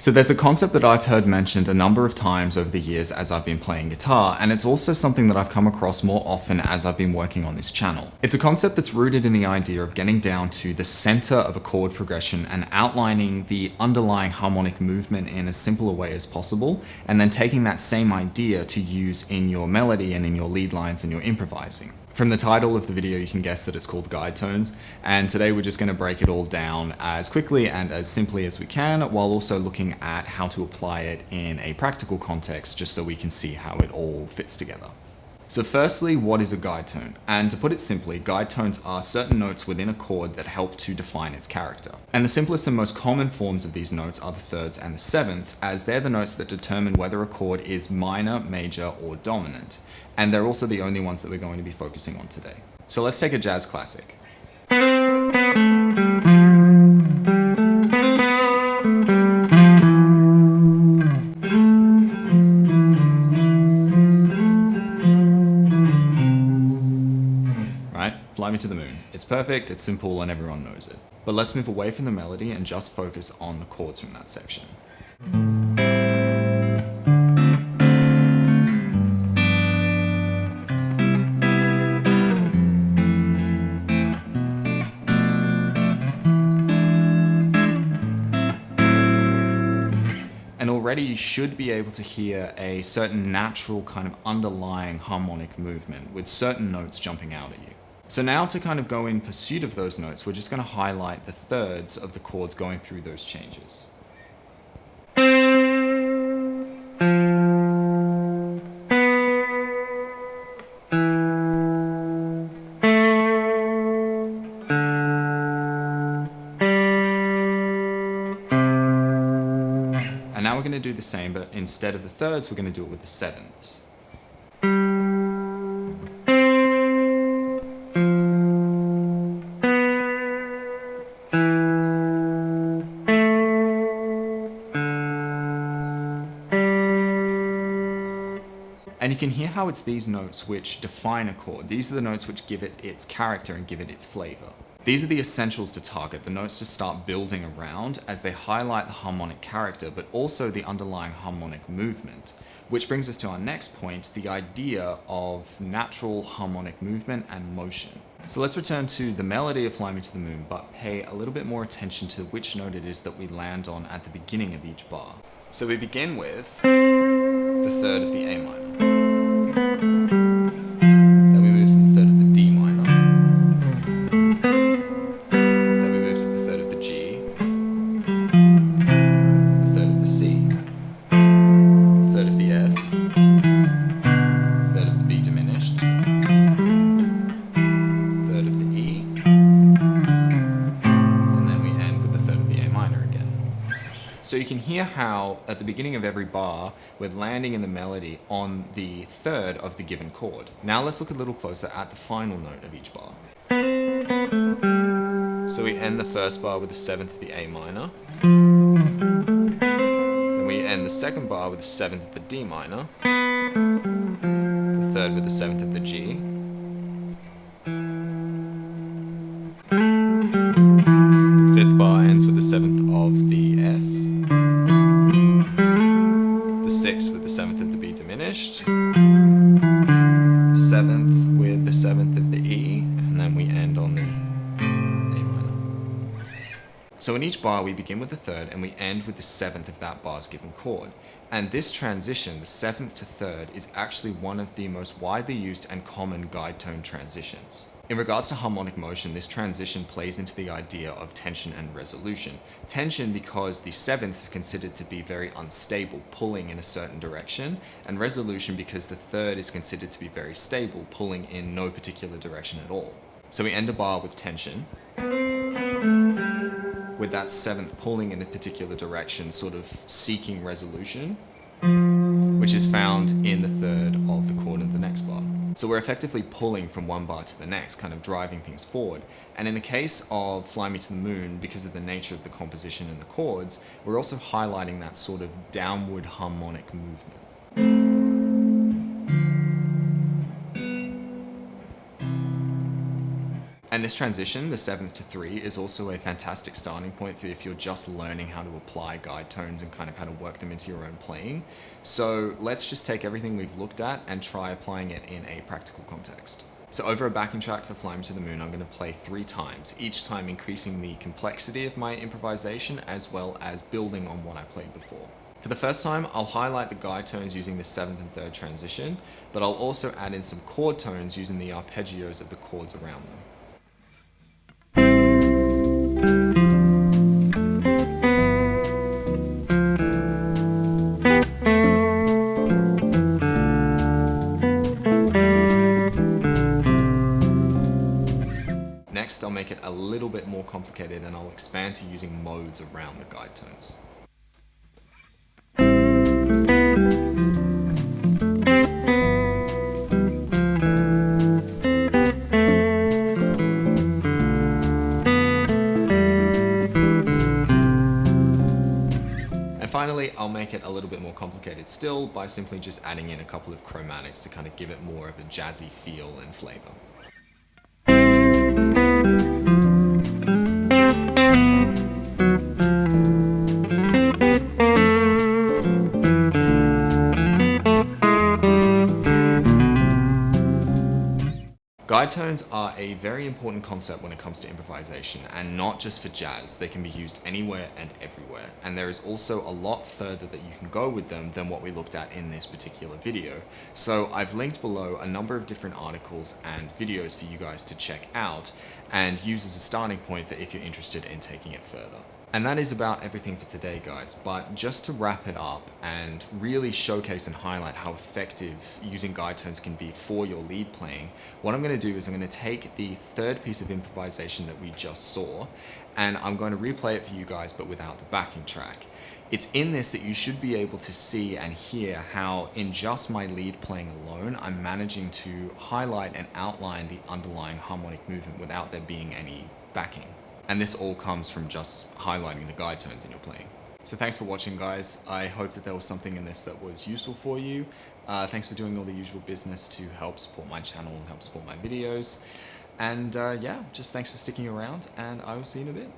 So there's a concept that I've heard mentioned a number of times over the years as I've been playing guitar, and it's also something that I've come across more often as I've been working on this channel. It's a concept that's rooted in the idea of getting down to the center of a chord progression and outlining the underlying harmonic movement in as simple a way as possible, and then taking that same idea to use in your melody and in your lead lines and your improvising. From the title of the video, you can guess that it's called Guide Tones, and today we're just going to break it all down as quickly and as simply as we can, while also looking at how to apply it in a practical context, just so we can see how it all fits together. So firstly, what is a guide tone? And to put it simply, guide tones are certain notes within a chord that help to define its character. And the simplest and most common forms of these notes are the thirds and the sevenths, as they're the notes that determine whether a chord is minor, major, or dominant. And they're also the only ones that we're going to be focusing on today. So let's take a jazz classic. Right? Fly Me to the Moon. It's perfect, it's simple, and everyone knows it. But let's move away from the melody and just focus on the chords from that section. And already you should be able to hear a certain natural kind of underlying harmonic movement with certain notes jumping out at you. So now to kind of go in pursuit of those notes, we're just going to highlight the thirds of the chords going through those changes. And now we're going to do the same, but instead of the thirds, we're going to do it with the sevenths. And you can hear how it's these notes which define a chord. These are the notes which give it its character and give it its flavor. These are the essentials to target, the notes to start building around as they highlight the harmonic character, but also the underlying harmonic movement. Which brings us to our next point, the idea of natural harmonic movement and motion. So let's return to the melody of Fly Me to the Moon, but pay a little bit more attention to which note it is that we land on at the beginning of each bar. So we begin with the third of the A minor. Then we move to the third of the D minor. Then we move to the third of the G. The third of the C. The third of the F. The third of the B diminished. The third of the E. And then we end with the third of the A minor again. So you can hear how at the beginning of every bar, we're landing in the melody on the third of the given chord. Now let's look a little closer at the final note of each bar. So we end the first bar with the seventh of the A minor. Then we end the second bar with the seventh of the D minor. The third with the seventh of the G. The fifth bar ends with the seventh of the F. The sixth with the seventh of the B diminished, the seventh with the seventh of the E, and then we end on the A minor. So in each bar we begin with the third and we end with the seventh of that bar's given chord. And this transition, the seventh to third, is actually one of the most widely used and common guide tone transitions. In regards to harmonic motion, this transition plays into the idea of tension and resolution. Tension because the seventh is considered to be very unstable, pulling in a certain direction, and resolution because the third is considered to be very stable, pulling in no particular direction at all. So we end a bar with tension, with that seventh pulling in a particular direction, sort of seeking resolution, which is found in the third of the chord of the next bar. So we're effectively pulling from one bar to the next, kind of driving things forward. And in the case of Fly Me to the Moon, because of the nature of the composition and the chords, we're also highlighting that sort of downward harmonic movement. And this transition, the 7th to 3, is also a fantastic starting point for if you're just learning how to apply guide tones and kind of how to work them into your own playing. So let's just take everything we've looked at and try applying it in a practical context. So over a backing track for Fly Me to the Moon, I'm going to play 3 times, each time increasing the complexity of my improvisation as well as building on what I played before. For the first time, I'll highlight the guide tones using the 7th and 3rd transition, but I'll also add in some chord tones using the arpeggios of the chords around them. Next, I'll make it a little bit more complicated and I'll expand to using modes around the guide tones. And finally, I'll make it a little bit more complicated still by simply just adding in a couple of chromatics to kind of give it more of a jazzy feel and flavor. Guide tones are a very important concept when it comes to improvisation, and not just for jazz. They can be used anywhere and everywhere, and there is also a lot further that you can go with them than what we looked at in this particular video. So I've linked below a number of different articles and videos for you guys to check out and use as a starting point for if you're interested in taking it further. And that is about everything for today, guys, but just to wrap it up and really showcase and highlight how effective using guide tones can be for your lead playing, what I'm going to do is I'm going to take the 3rd piece of improvisation that we just saw, and I'm going to replay it for you guys, but without the backing track. It's in this that you should be able to see and hear how in just my lead playing alone, I'm managing to highlight and outline the underlying harmonic movement without there being any backing. And this all comes from just highlighting the guide tones in your playing. So thanks for watching, guys. I hope that there was something in this that was useful for you. Thanks for doing all the usual business to help support my channel and help support my videos. And yeah, just thanks for sticking around, and I will see you in a bit.